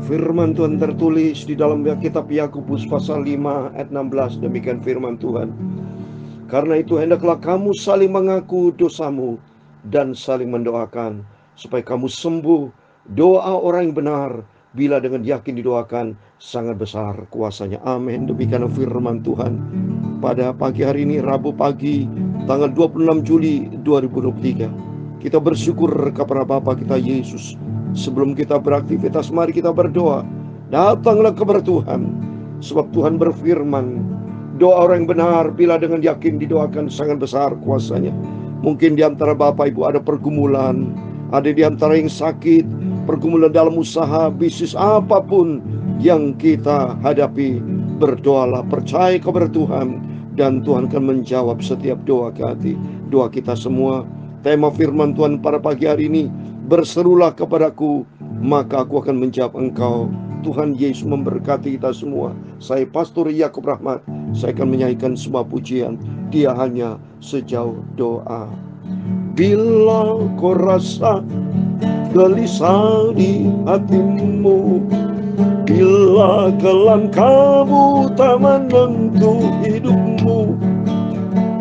Firman Tuhan tertulis di dalam kitab Yakobus pasal 5 ayat 16. Demikian firman Tuhan. Karena itu hendaklah kamu saling mengaku dosamu dan saling mendoakan supaya kamu sembuh. Doa orang yang benar bila dengan yakin didoakan sangat besar kuasanya. Amin. Demikian firman Tuhan pada pagi hari ini, Rabu pagi tanggal 26 Juli 2023. Kita bersyukur kepada Bapa kita Yesus. Sebelum kita beraktivitas, mari kita berdoa. Datanglah kepada Tuhan, sebab Tuhan berfirman, doa orang yang benar bila dengan yakin didoakan sangat besar kuasanya. Mungkin di antara Bapak Ibu ada pergumulan, ada di antara yang sakit, pergumulan dalam usaha, bisnis, apapun yang kita hadapi. Berdoalah, percaya kepada Tuhan, dan Tuhan akan menjawab setiap doa kita semua. Tema firman Tuhan pada pagi hari ini, berserulah kepadaku, maka aku akan menjawab engkau. Tuhan Yesus memberkati kita semua. Saya Pastor Yakob Rahmat. Saya akan menyanyikan sebuah pujian, Dia hanya sejauh doa. Bila kau rasa gelisah di hatimu, bila kelam kamu tak menentu hidupmu,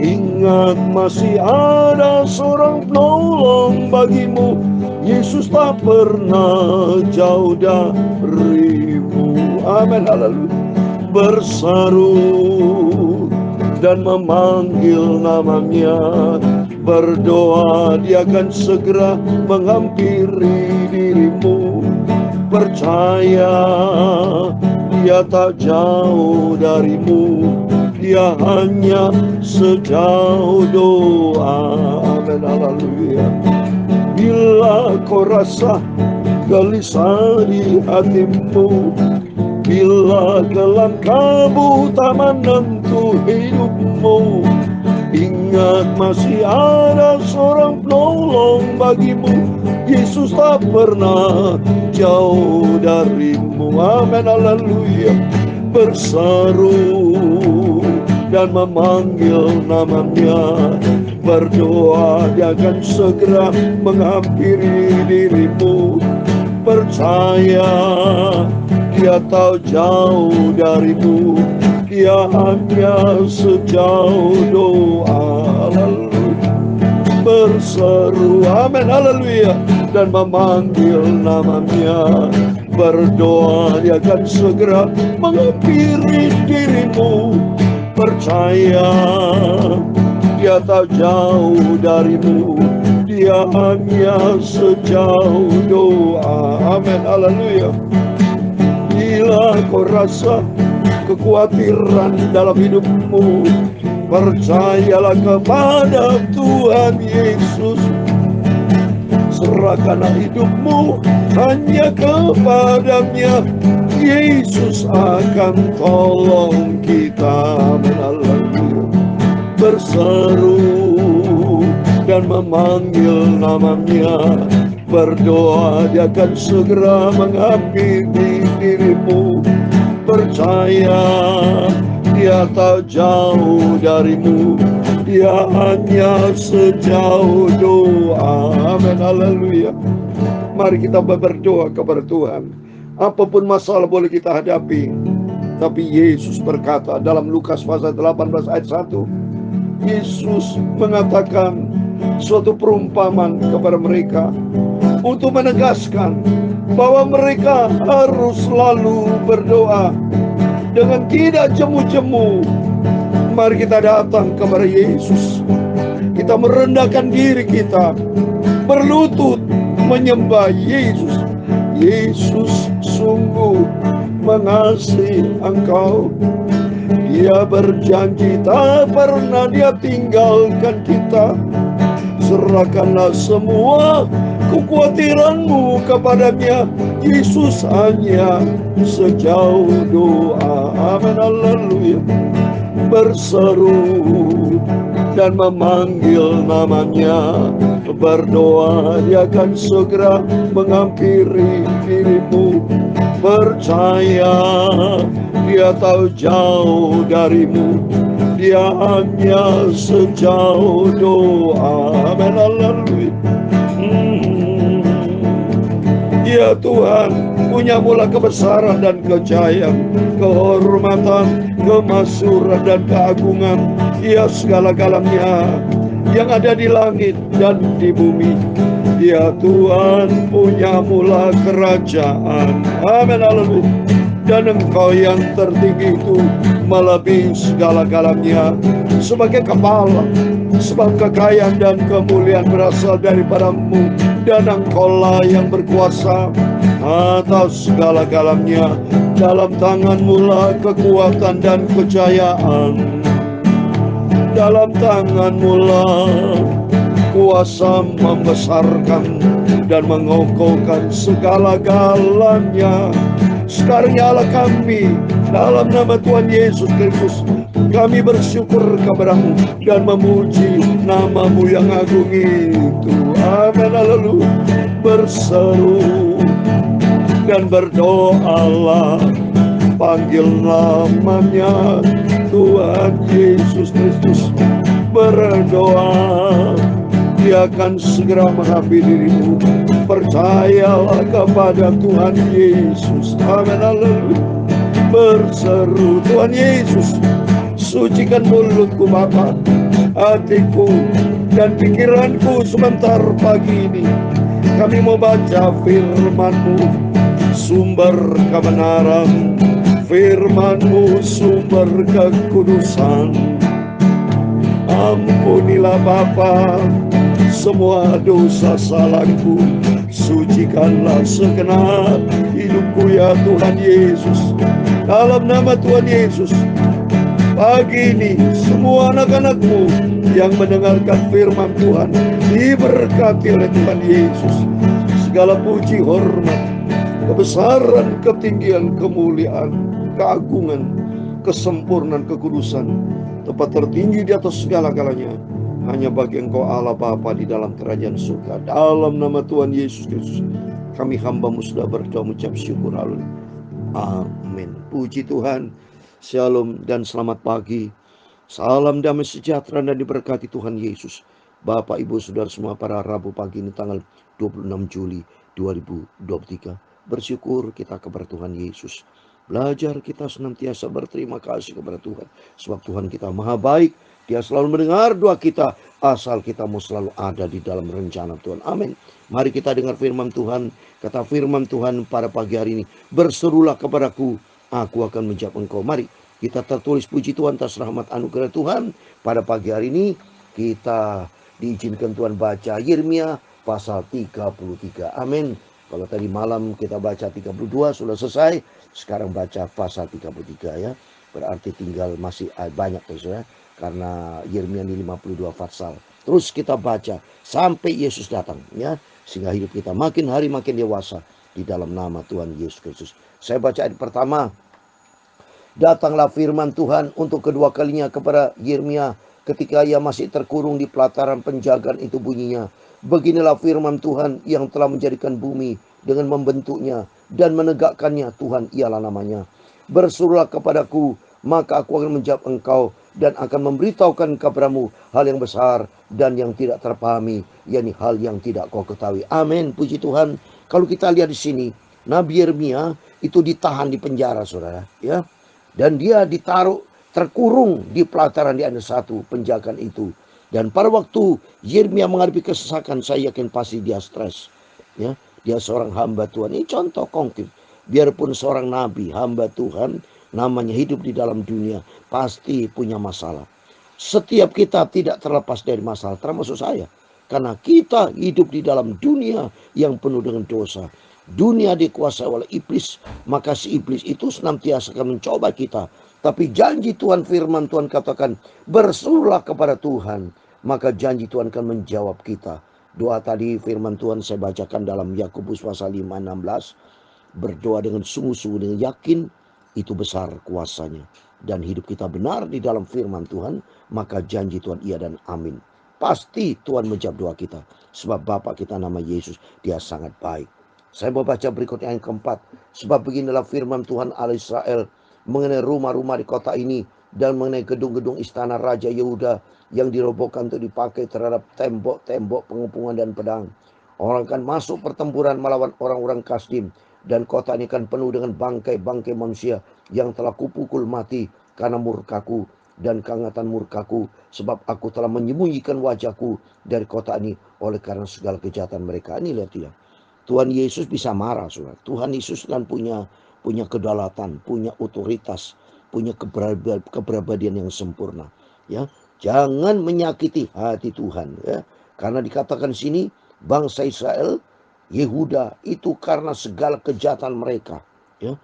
ingat masih ada seorang penolong bagimu. Yesus tak pernah jauh darimu. Amin, haleluya. Berseru dan memanggil namanya, berdoa Dia akan segera menghampiri dirimu. Percaya Dia tak jauh darimu, Dia hanya sejauh doa. Amin, haleluya. Bila kau rasa gelisah di hatimu, bila kelam kamu tak menentu hidupmu, ingat masih ada seorang penolong bagimu. Yesus tak pernah jauh darimu. Amin, haleluya. Berseru dan memanggil namanya, berdoa Dia akan segera menghampiri dirimu. Percaya Dia tak jauh darimu, Dia hanya sejauh doa. Haleluya. Berseru, amin, haleluya, dan memanggil namanya, berdoa Dia akan segera menghampiri dirimu. Percaya Dia tak jauh darimu, Dia hanya sejauh doa. Amin, haleluya. Bila kau rasa kekhawatiran dalam hidupmu, percayalah kepada Tuhan Yesus. Serahkanlah hidupmu hanya kepada-Nya, Yesus akan tolong kita. Haleluya. Berseru dan memanggil namanya, berdoa Dia akan segera menghampiri dirimu. Percaya Dia tak jauh darimu, Dia hanya sejauh doa. Amin, haleluya. Mari kita berdoa kepada Tuhan. Apapun masalah boleh kita hadapi, tapi Yesus berkata dalam Lukas pasal 18 ayat 1, Yesus mengatakan suatu perumpamaan kepada mereka untuk menegaskan bahwa mereka harus selalu berdoa dengan tidak jemu-jemu. Mari kita datang kepada Yesus. Kita merendahkan diri kita, berlutut menyembah Yesus. Yesus sungguh mengasihi engkau. Dia berjanji tak pernah Dia tinggalkan kita. Serahkanlah semua kekhawatiranmu kepada-Nya. Yesus hanya sejauh doa. Amin, haleluya. Berseru dan memanggil namanya, berdoa Dia akan segera menghampiri dirimu. Percaya Dia tak jauh darimu, Dia hanya sejauh doa. Amin, haleluya. Dia Ya Tuhan, punyamulah kebesaran dan kejayaan, kehormatan, kemasyhuran dan keagungan, ya segala-galanya yang ada di langit dan di bumi. Ya Tuhan, punyamulah kerajaan. Amin, haleluya. Dan Engkau yang tertinggi itu melebihi segala-galanya sebagai kepala, sebab kekayaan dan kemuliaan berasal daripadamu, dan Engkaulah yang berkuasa atas segala-galanya. Dalam tanganmu lah kekuatan dan kejayaan, dalam tanganmu lah kuasa membesarkan dan mengokohkan segala-galanya. Sekarang ya Allah kami, dalam nama Tuhan Yesus Kristus, kami bersyukur kepada-Mu dan memuji nama-Mu yang agung itu. Amin, haleluya. Berseru dan berdoalah, panggil namanya Tuhan Yesus Kristus. Berdoa, Dia akan segera menghampiri dirimu. Percayalah kepada Tuhan Yesus. Amin, haleluya. Berseru, Tuhan Yesus, sucikan mulutku Bapa, hatiku dan pikiranku sebentar pagi ini. Kami mau baca firman-Mu, sumber kebenaran, firman-Mu sumber kekudusan. Ampunilah Bapa semua dosa salahku, sucikanlah segenap hidupku ya Tuhan Yesus. Dalam nama Tuhan Yesus, pagi ini semua anak-anak-Mu yang mendengarkan firman Tuhan diberkati oleh Tuhan Yesus. Segala puji, hormat, kebesaran, ketinggian, kemuliaan, keagungan, kesempurnaan, kekudusan, tempat tertinggi di atas segala-galanya hanya bagi Engkau Allah Bapa di dalam kerajaan surga. Dalam nama Tuhan Yesus Kristus, kami hamba-Mu sudah berdoa mengucap syukur. Haleluya. Amin. Puji Tuhan. Shalom dan selamat pagi. Salam damai sejahtera dan diberkati Tuhan Yesus. Bapak, Ibu, Saudara semua, pada Rabu pagi ini tanggal 26 Juli 2023. Bersyukur kita kepada Tuhan Yesus. Belajar kita senantiasa berterima kasih kepada Tuhan. Sebab Tuhan kita maha baik. Dia selalu mendengar doa kita, asal kita mau selalu ada di dalam rencana Tuhan. Amin. Mari kita dengar firman Tuhan. Kata firman Tuhan pada pagi hari ini, berserulah kepadaku, aku akan menjawab engkau. Mari kita tertulis puji Tuhan atas rahmat anugerah Tuhan. Pada pagi hari ini kita diizinkan Tuhan baca Yeremia pasal 33. Amin. Kalau tadi malam kita baca 32 sudah selesai, sekarang baca pasal 33 ya. Berarti tinggal masih banyak ya, karena Yeremia ini 52 pasal. Terus kita baca sampai Yesus datang ya, sehingga hidup kita makin hari makin dewasa di dalam nama Tuhan Yesus Kristus. Saya baca ayat pertama. Datanglah firman Tuhan untuk kedua kalinya kepada Yeremia ketika ia masih terkurung di pelataran penjagaan itu, bunyinya, beginilah firman Tuhan yang telah menjadikan bumi dengan membentuknya dan menegakkannya, Tuhan ialah namanya. Berserulah kepadaku, maka aku akan menjawab engkau dan akan memberitahukan kepadamu hal yang besar dan yang tidak terpahami, yakni hal yang tidak kau ketahui. Amin. Puji Tuhan. Kalau kita lihat di sini, Nabi Yeremia itu ditahan di penjara, saudara, ya. Dan dia ditaruh terkurung di pelataran di ada satu penjagaan itu. Dan pada waktu Yeremia menghadapi kesesakan, saya yakin pasti dia stres. Ya, dia seorang hamba Tuhan. Ini contoh konkret. Biarpun seorang nabi, hamba Tuhan, namanya hidup di dalam dunia, pasti punya masalah. Setiap kita tidak terlepas dari masalah, termasuk saya. Karena kita hidup di dalam dunia yang penuh dengan dosa. Dunia dikuasai oleh iblis, maka si iblis itu senantiasa akan mencoba kita. Tapi janji Tuhan, firman Tuhan katakan, berserulah kepada Tuhan, maka janji Tuhan akan menjawab kita. Doa tadi firman Tuhan saya bacakan dalam Yakobus pasal 5:16. Berdoa dengan sungguh-sungguh, dengan yakin, itu besar kuasanya. Dan hidup kita benar di dalam firman Tuhan, maka janji Tuhan iya dan amin. Pasti Tuhan menjawab doa kita. Sebab Bapa kita nama Yesus, dia sangat baik. Saya mau baca berikutnya yang keempat. Sebab beginilah firman Tuhan Allah Israel mengenai rumah-rumah di kota ini dan mengenai gedung-gedung istana Raja Yehuda yang dirobohkan untuk dipakai terhadap tembok-tembok pengepungan dan pedang. Orang akan masuk pertempuran melawan orang-orang Kasdim, dan kota ini akan penuh dengan bangkai-bangkai manusia yang telah kupukul mati karena murkaku dan kehangatan murkaku, sebab aku telah menyembunyikan wajahku dari kota ini oleh karena segala kejahatan mereka. Ini lihat ya. Tuhan Yesus bisa marah, saudara. Tuhan Yesus kan punya kedaulatan, punya otoritas, punya kepribadian yang sempurna. Ya, jangan menyakiti hati Tuhan. Ya, karena dikatakan sini bangsa Israel, Yehuda itu karena segala kejahatan mereka. Ya,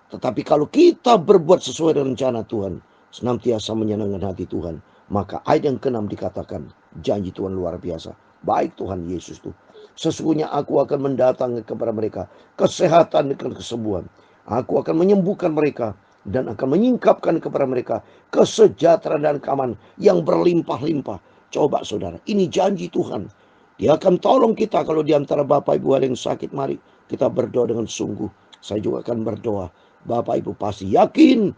tetapi kalau kita berbuat sesuai dengan rencana Tuhan, senantiasa menyenangkan hati Tuhan, maka ayat yang ke-6 dikatakan, janji Tuhan luar biasa. Baik Tuhan Yesus tuh. Sesungguhnya aku akan mendatangi kepada mereka kesehatan dan kesembuhan. Aku akan menyembuhkan mereka dan akan menyingkapkan kepada mereka kesejahteraan dan keamanan yang berlimpah-limpah. Coba saudara, ini janji Tuhan. Dia akan tolong kita kalau di antara Bapak Ibu ada yang sakit. Mari kita berdoa dengan sungguh. Saya juga akan berdoa. Bapak Ibu pasti yakin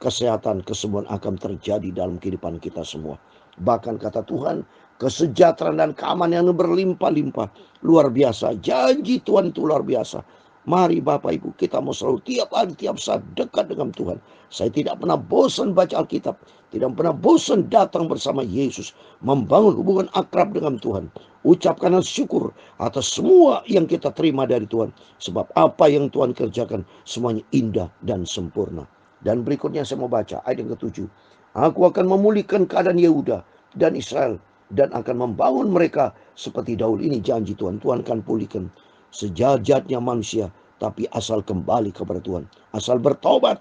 kesehatan, kesembuhan akan terjadi dalam kehidupan kita semua. Bahkan kata Tuhan, kesejahteraan dan keamanan yang berlimpah-limpah. Luar biasa. Janji Tuhan itu luar biasa. Mari Bapak Ibu, kita mau selalu tiap hari, tiap saat dekat dengan Tuhan. Saya tidak pernah bosan baca Alkitab. Tidak pernah bosan datang bersama Yesus. Membangun hubungan akrab dengan Tuhan. Ucapkanlah syukur atas semua yang kita terima dari Tuhan. Sebab apa yang Tuhan kerjakan semuanya indah dan sempurna. Dan berikutnya saya mau baca ayat yang ke-7. Aku akan memulihkan keadaan Yehuda dan Israel, dan akan membangun mereka seperti dahulu. Ini janji Tuhan. Tuhan akan pulihkan sejahatnya manusia, tapi asal kembali kepada Tuhan, asal bertobat,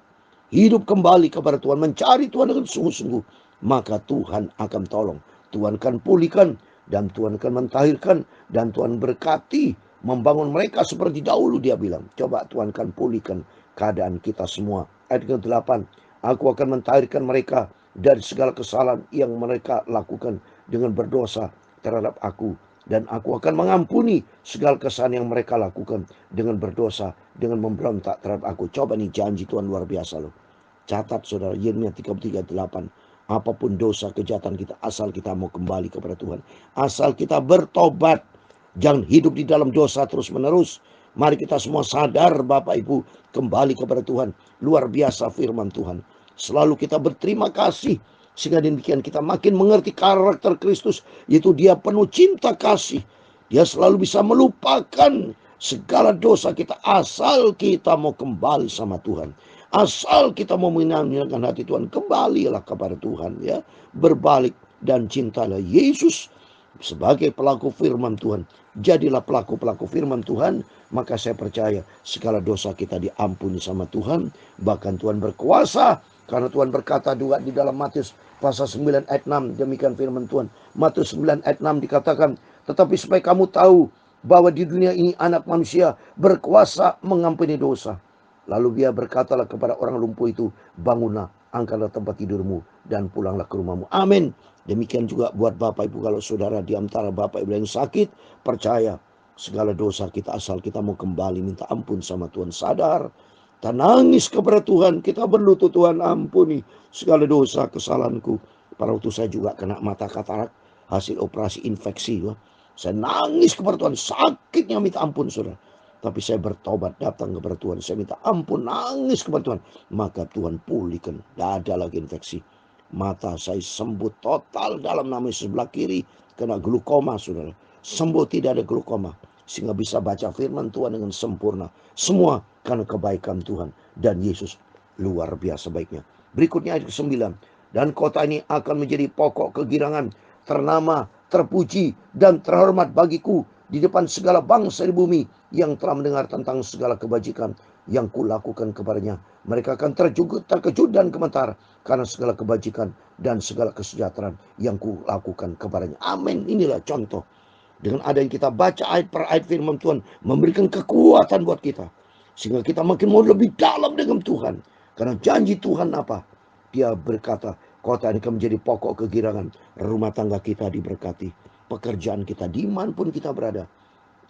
hidup kembali kepada Tuhan, mencari Tuhan dengan sungguh-sungguh, maka Tuhan akan tolong. Tuhan akan pulihkan, dan Tuhan akan mentahirkan, dan Tuhan berkati, membangun mereka seperti dahulu. Dia bilang, coba Tuhan akan pulihkan keadaan kita semua. Ayat ke-8, aku akan mentahirkan mereka dari segala kesalahan yang mereka lakukan dengan berdosa terhadap aku, dan aku akan mengampuni segala kesalahan yang mereka lakukan dengan berdosa, dengan memberontak terhadap aku. Coba nih janji Tuhan luar biasa loh. Catat saudara, Yeremia 33:8. Apapun dosa kejahatan kita, asal kita mau kembali kepada Tuhan, asal kita bertobat, jangan hidup di dalam dosa terus menerus. Mari kita semua sadar Bapak Ibu, kembali kepada Tuhan. Luar biasa firman Tuhan. Selalu kita berterima kasih, sehingga demikian kita makin mengerti karakter Kristus, yaitu dia penuh cinta kasih. Dia selalu bisa melupakan segala dosa kita asal kita mau kembali sama Tuhan. Asal kita mau menyenangkan hati Tuhan, kembalilah kepada Tuhan ya. Berbalik dan cintalah Yesus sebagai pelaku firman Tuhan. Jadilah pelaku-pelaku firman Tuhan, maka saya percaya segala dosa kita diampuni sama Tuhan. Bahkan Tuhan berkuasa, karena Tuhan berkata juga di dalam Matius pasal 9 ayat 6, demikian firman Tuhan. Matius 9 ayat 6 dikatakan, tetapi supaya kamu tahu bahwa di dunia ini anak manusia berkuasa mengampuni dosa. Lalu dia berkatalah kepada orang lumpuh itu, bangunlah, angkatlah tempat tidurmu, dan pulanglah ke rumahmu. Amin. Demikian juga buat Bapak Ibu, kalau saudara di antara Bapak Ibu yang sakit, percaya segala dosa kita asal kita mau kembali minta ampun sama Tuhan. Sadar, kita nangis kepada Tuhan, kita berlutut, Tuhan ampuni segala dosa kesalahanku. Pada waktu saya juga kena mata katarak, hasil operasi infeksi. Saya nangis kepada Tuhan, sakitnya minta ampun saudara. Tapi saya bertobat, datang kepada Tuhan, saya minta ampun, nangis kepada Tuhan. Maka Tuhan pulihkan, tidak ada lagi infeksi. Mata saya sembuh total dalam nama sebelah kiri, kena glukoma saudara. Sembuh, tidak ada glukoma. Sehingga bisa baca firman Tuhan dengan sempurna. Semua karena kebaikan Tuhan. Dan Yesus luar biasa baiknya. Berikutnya ayat ke-9. Dan kota ini akan menjadi pokok kegirangan, ternama, terpuji, dan terhormat bagiku di depan segala bangsa di bumi yang telah mendengar tentang segala kebajikan yang kulakukan kepadanya. Mereka akan terkejut dan gemetar karena segala kebajikan dan segala kesejahteraan yang kulakukan kepadanya. Amin. Inilah contoh. Dengan ada yang kita baca ayat per ayat firman Tuhan, memberikan kekuatan buat kita, sehingga kita makin mau lebih dalam dengan Tuhan. Karena janji Tuhan apa? Dia berkata, kota ini akan menjadi pokok kegirangan. Rumah tangga kita diberkati, pekerjaan kita dimanapun kita berada,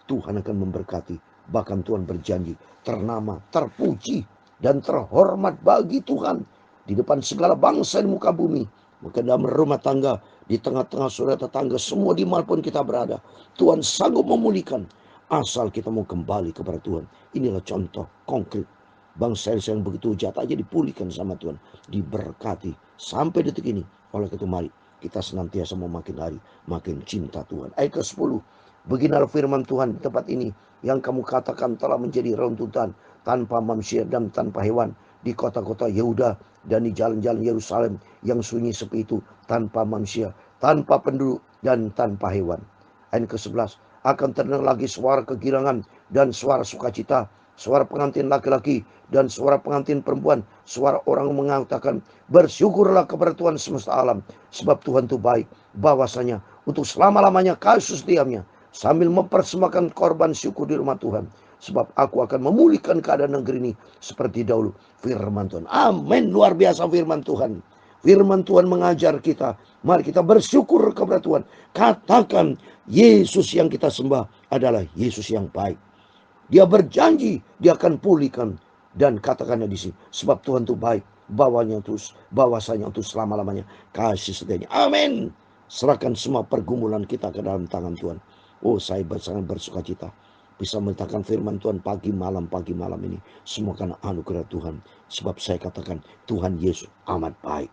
Tuhan akan memberkati. Bahkan Tuhan berjanji, ternama, terpuji, dan terhormat bagi Tuhan di depan segala bangsa di muka bumi Maka dalam rumah tangga, di tengah-tengah saudara tetangga, semua dimanapun kita berada, Tuhan sanggup memulihkan. Asal kita mau kembali kepada Tuhan. Inilah contoh konkret. Bangsa yang begitu jahat aja dipulihkan sama Tuhan. Diberkati. Sampai detik ini. Oleh itu mari kita senantiasa mau makin hari makin cinta Tuhan. Ayat ke-10. Beginilah firman Tuhan di tempat ini. Yang kamu katakan telah menjadi runtutan tanpa manusia dan tanpa hewan. Di kota-kota Yehuda dan di jalan-jalan Yerusalem yang sunyi sepi itu, tanpa manusia, tanpa penduduk, dan tanpa hewan. Ayat ke-11. Akan terdengar lagi suara kegirangan dan suara sukacita, suara pengantin laki-laki dan suara pengantin perempuan, suara orang mengatakan, bersyukurlah kepada Tuhan semesta alam, sebab Tuhan itu baik, bahwasanya untuk selama-lamanya kasih setianya, sambil mempersembahkan korban syukur di rumah Tuhan. Sebab aku akan memulihkan keadaan negeri ini seperti dahulu. Firman Tuhan. Amin. Luar biasa firman Tuhan. Firman Tuhan mengajar kita. Mari kita bersyukur kepada Tuhan. Katakan Yesus yang kita sembah adalah Yesus yang baik. Dia berjanji dia akan pulihkan. Dan katakannya di sini. Sebab Tuhan itu baik. Bahwasanya untuk selama-lamanya kasih setianya. Amin. Serahkan semua pergumulan kita ke dalam tangan Tuhan. Oh, saya sangat bersuka cita bisa menentangkan firman Tuhan pagi malam ini. Semua karena anugerah Tuhan. Sebab saya katakan Tuhan Yesus amat baik.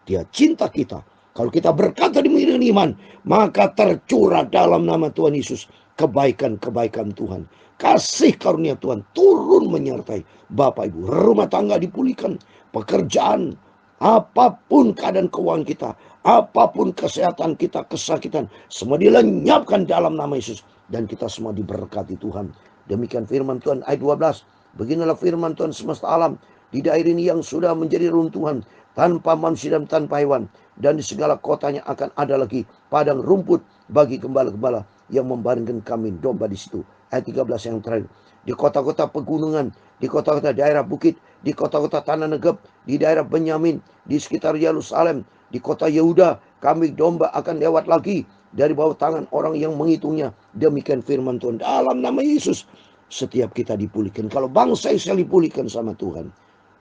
Dia cinta kita. Kalau kita berkata demikian iman, maka tercurah dalam nama Tuhan Yesus kebaikan-kebaikan Tuhan. Kasih karunia Tuhan turun menyertai Bapak Ibu. Rumah tangga dipulihkan. Pekerjaan. Apapun keadaan keuangan kita. Apapun kesehatan kita, kesakitan. Semua dilenyapkan dalam nama Yesus. Dan kita semua diberkati Tuhan. Demikian firman Tuhan ayat 12. Beginilah firman Tuhan semesta alam. Di daerah ini yang sudah menjadi runtuhan. Tanpa manusia dan tanpa hewan. Dan di segala kotanya akan ada lagi padang rumput bagi gembala-gembala yang membaringkan kambing domba di situ. Ayat 13 yang terakhir. Di kota-kota pegunungan. Di kota-kota daerah bukit. Di kota-kota tanah negeb. Di daerah Benyamin. Di sekitar Yerusalem. Di kota Yehuda. Kambing domba akan lewat lagi dari bawah tangan orang yang menghitungnya. Demikian firman Tuhan. Dalam nama Yesus setiap kita dipulihkan. Kalau bangsa Israel dipulihkan sama Tuhan,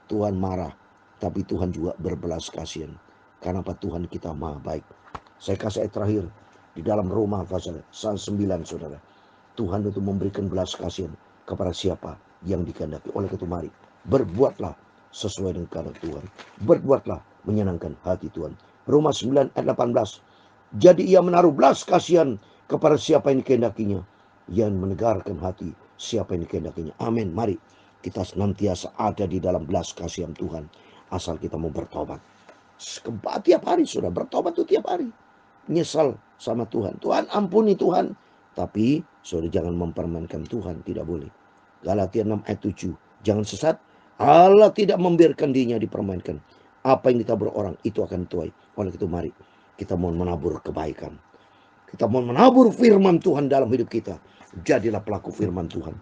Tuhan marah, tapi Tuhan juga berbelas kasihan. Karena apa? Tuhan kita maha baik. Saya kasih ayat terakhir di dalam Roma pasal 9, saudara. Tuhan itu memberikan belas kasihan kepada siapa yang dikehendaki. Oleh itu mari berbuatlah sesuai dengan kehendak Tuhan. Berbuatlah menyenangkan hati Tuhan. Roma 9 ayat 18. Jadi ia menaruh belas kasihan kepada siapa yang dikehendakinya, yang menegarkan hati siapa yang dikehendakinya. Amin. Mari kita senantiasa ada di dalam belas kasihan Tuhan, asal kita mau bertobat. Tiap hari sudah bertobat itu tiap hari. Nyesal sama Tuhan. Tuhan ampuni Tuhan. Tapi sudah jangan mempermainkan Tuhan. Tidak boleh. Galatia 6 ayat 7. Jangan sesat. Allah tidak membiarkan dirinya dipermainkan. Apa yang kita berorang itu akan tuai. Oleh itu mari kita mau menabur kebaikan. Kita mau menabur firman Tuhan dalam hidup kita. Jadilah pelaku firman Tuhan.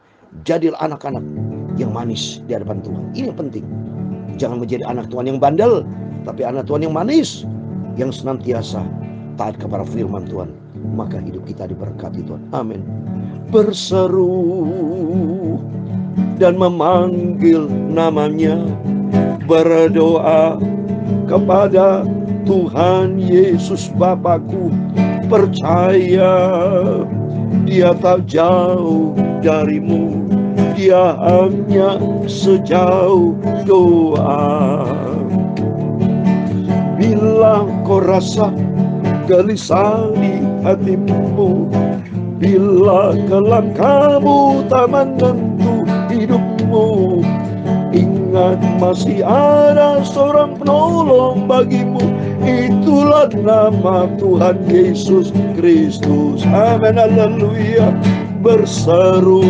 Jadilah anak-anak yang manis di hadapan Tuhan. Ini yang penting. Jangan menjadi anak Tuhan yang bandel, tapi anak Tuhan yang manis, yang senantiasa taat kepada firman Tuhan. Maka hidup kita diberkati Tuhan. Amin. Berseru dan memanggil namanya, berdoa kepada Tuhan Yesus Bapakku, percaya Dia tak jauh darimu, Dia hanya sejauh doa. Bila kau rasa gelisah di hatimu, bila kelam kamu tak menentu hidupmu, ingat masih ada seorang penolong bagimu. Itulah nama Tuhan Yesus Kristus. Amin. Haleluya. Berseru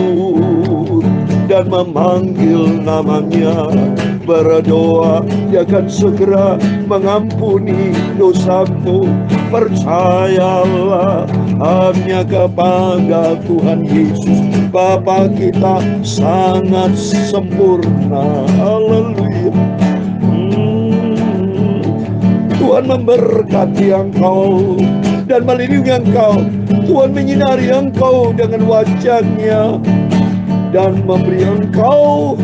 dan memanggil namanya, berdoa Dia akan segera mengampuni dosamu. Percayalah hanya kepada Tuhan Yesus Bapa kita sangat sempurna. Haleluya. Tuhan memberkati engkau dan melindungi engkau. Tuhan menyinari engkau dengan wajah-Nya dan memberi engkau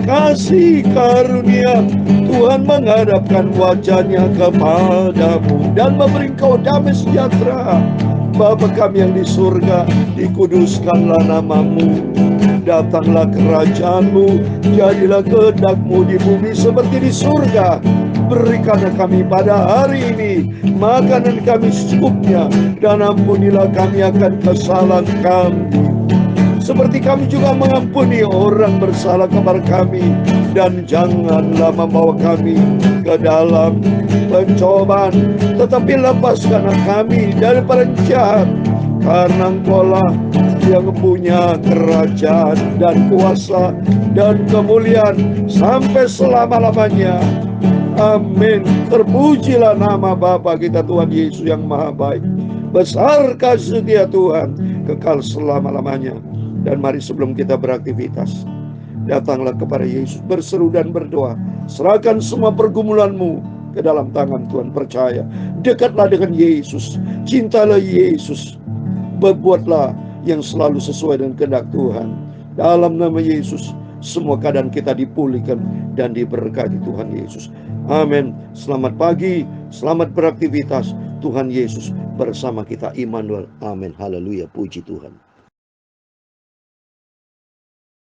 kasih karunia. Tuhan menghadapkan wajahnya kepadamu dan memberi engkau damai sejahtera. Bapa kami yang di surga, dikuduskanlah namamu. Datanglah kerajaanmu, jadilah kehendak-Mu di bumi seperti di surga. Berikanlah kami pada hari ini makanan kami secukupnya, dan ampunilah kami akan kesalahan kami, seperti kami juga mengampuni orang bersalah kepada kami. Dan janganlah membawa kami ke dalam pencobaan, tetapi lepaskanlah kami daripada jahat. Karena Engkau-lah yang punya kerajaan dan kuasa dan kemuliaan sampai selama-lamanya. Amin. Terpujilah nama Bapa kita Tuhan Yesus yang Maha Baik. Besar kasih Dia Tuhan, kekal selama-lamanya. Dan mari sebelum kita beraktivitas, datanglah kepada Yesus, berseru dan berdoa. Serahkan semua pergumulanmu ke dalam tangan Tuhan. Percaya, dekatlah dengan Yesus, cintalah Yesus, berbuatlah yang selalu sesuai dengan kehendak Tuhan. Dalam nama Yesus, semua keadaan kita dipulihkan dan diberkati Tuhan Yesus. Amin. Selamat pagi, selamat beraktivitas. Tuhan Yesus bersama kita, Immanuel. Amin. Haleluya, puji Tuhan.